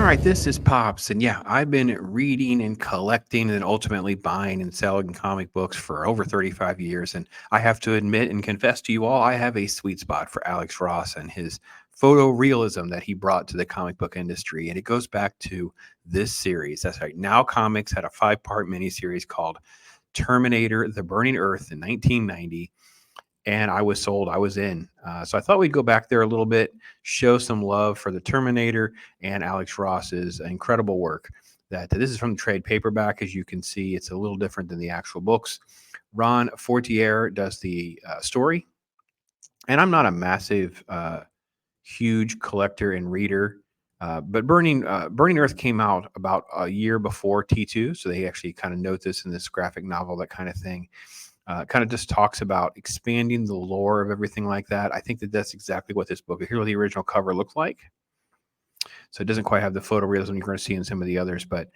right, this is Pops. And yeah, I've been reading and collecting and ultimately buying and selling comic books for over 35 years. And I have to admit and confess to you all, I have a sweet spot for Alex Ross and his photorealism that he brought to the comic book industry. And it goes back to this series. That's right. Now Comics had a 5-part miniseries called Terminator The Burning Earth in 1990, and I was sold. I was in. So I thought we'd go back there a little bit, show some love for the Terminator and Alex Ross's incredible work. That this is from the trade paperback. As you can see, it's a little different than the actual books. Ron Fortier does the story, and I'm not a massive, huge collector and reader. But Burning Earth came out about a year before T2, so they actually kind of note this in this graphic novel, that kind of thing. Kind of just talks about expanding the lore of everything like that. I think that that's exactly what this book. Here's what the original cover looked like. So it doesn't quite have the photorealism you're going to see in some of the others, but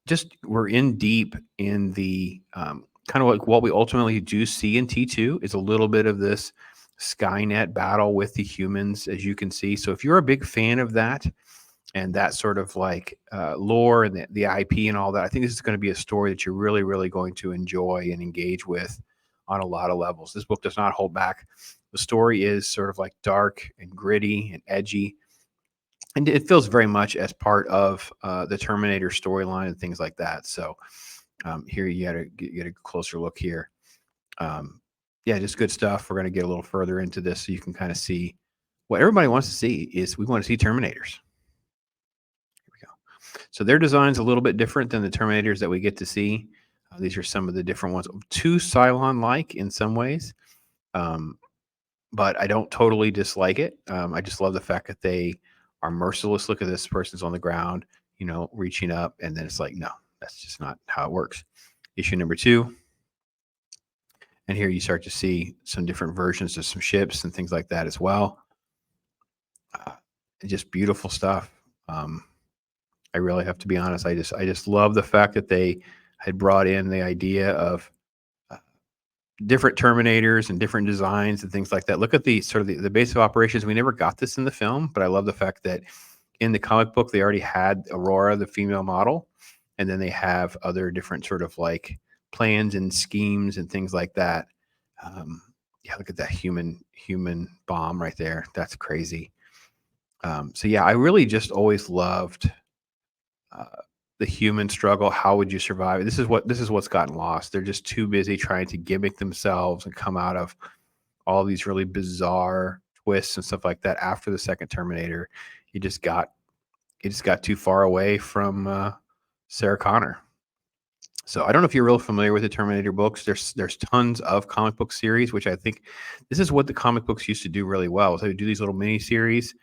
just we're in deep in the kind of like what we ultimately do see in T2 is a little bit of this Skynet battle with the humans, as you can see. So if you're a big fan of that, and that sort of like lore and the IP and all that, I think this is going to be a story that you're really, really going to enjoy and engage with on a lot of levels. This book does not hold back. The story is sort of like dark and gritty and edgy, and it feels very much as part of the Terminator storyline and things like that. So here you get a closer look here. Yeah, just good stuff. We're going to get a little further into this so you can kind of see what everybody wants to see. Is we want to see Terminators. So their design's a little bit different than the Terminators that we get to see. These are some of the different ones. Too Cylon-like in some ways, but I don't totally dislike it. I just love the fact that they are merciless. Look at this person's on the ground, reaching up, and then it's like, no, that's just not how it works. Issue number 2. And here you start to see some different versions of some ships and things like that as well. Just beautiful stuff. I really have to be honest. I just love the fact that they had brought in the idea of different Terminators and different designs and things like that. Look at the sort of the base of operations. We never got this in the film, but I love the fact that in the comic book they already had Aurora, the female model, and then they have other different sort of like plans and schemes and things like that. Yeah, look at that human bomb right there. That's crazy. So yeah, I really just always loved the human struggle. How would you survive? This is what's gotten lost. They're just too busy trying to gimmick themselves and come out of all these really bizarre twists and stuff like that. After the second Terminator, it just got too far away from Sarah Connor. So I don't know if you're real familiar with the Terminator books. There's tons of comic book series, which I think this is what the comic books used to do really well. So they would do these little mini series.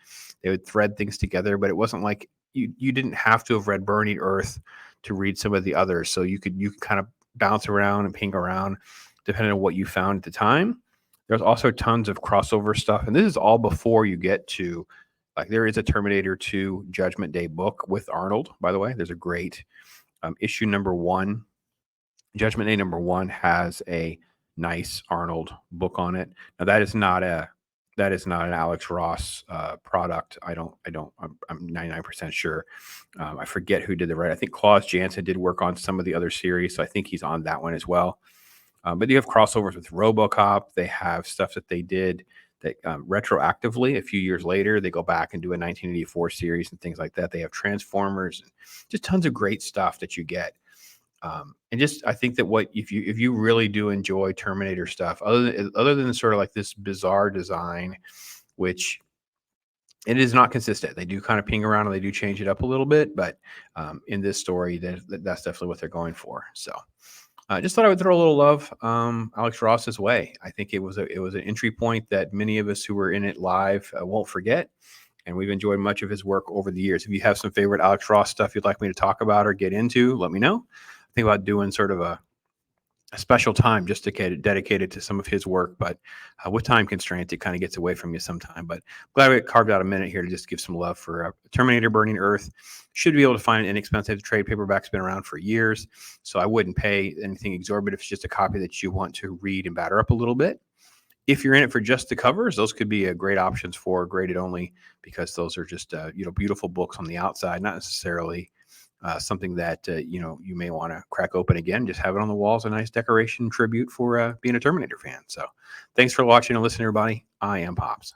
They would thread things together, but it wasn't like you didn't have to have read Burning Earth to read some of the others. So you could kind of bounce around and ping around depending on what you found at the time. There's also tons of crossover stuff, and this is all before you get to like there is a Terminator 2 Judgment Day book with Arnold. By the way, there's a great issue number 1. Judgment Day number 1 has a nice Arnold book on it. Now that is not an Alex Ross product. I'm 99% sure. I forget who did the right. I think Klaus Janson did work on some of the other series, so I think he's on that one as well. But you have crossovers with RoboCop. They have stuff that they did that retroactively a few years later. They go back and do a 1984 series and things like that. They have Transformers, and just tons of great stuff that you get. And just I think that if you really do enjoy Terminator stuff, other than sort of like this bizarre design, which it is not consistent. They do kind of ping around and they do change it up a little bit, but in this story, that's definitely what they're going for. So I just thought I would throw a little love Alex Ross's way. I think it was an entry point that many of us who were in it live won't forget. And we've enjoyed much of his work over the years. If you have some favorite Alex Ross stuff you'd like me to talk about or get into, let me know. Think about doing sort of a special time just dedicated to some of his work, but with time constraints, it kind of gets away from you sometime. But glad we carved out a minute here to just give some love for Terminator Burning Earth. Should be able to find an inexpensive trade paperback's been around for years, so I wouldn't pay anything exorbitant if it's just a copy that you want to read and batter up a little bit. If you're in it for just the covers, those could be a great options for graded only, because those are just beautiful books on the outside, not necessarily something that you may want to crack open again. Just have it on the wall as a nice decoration tribute for being a Terminator fan. So, thanks for watching and listening, everybody. I am Pops.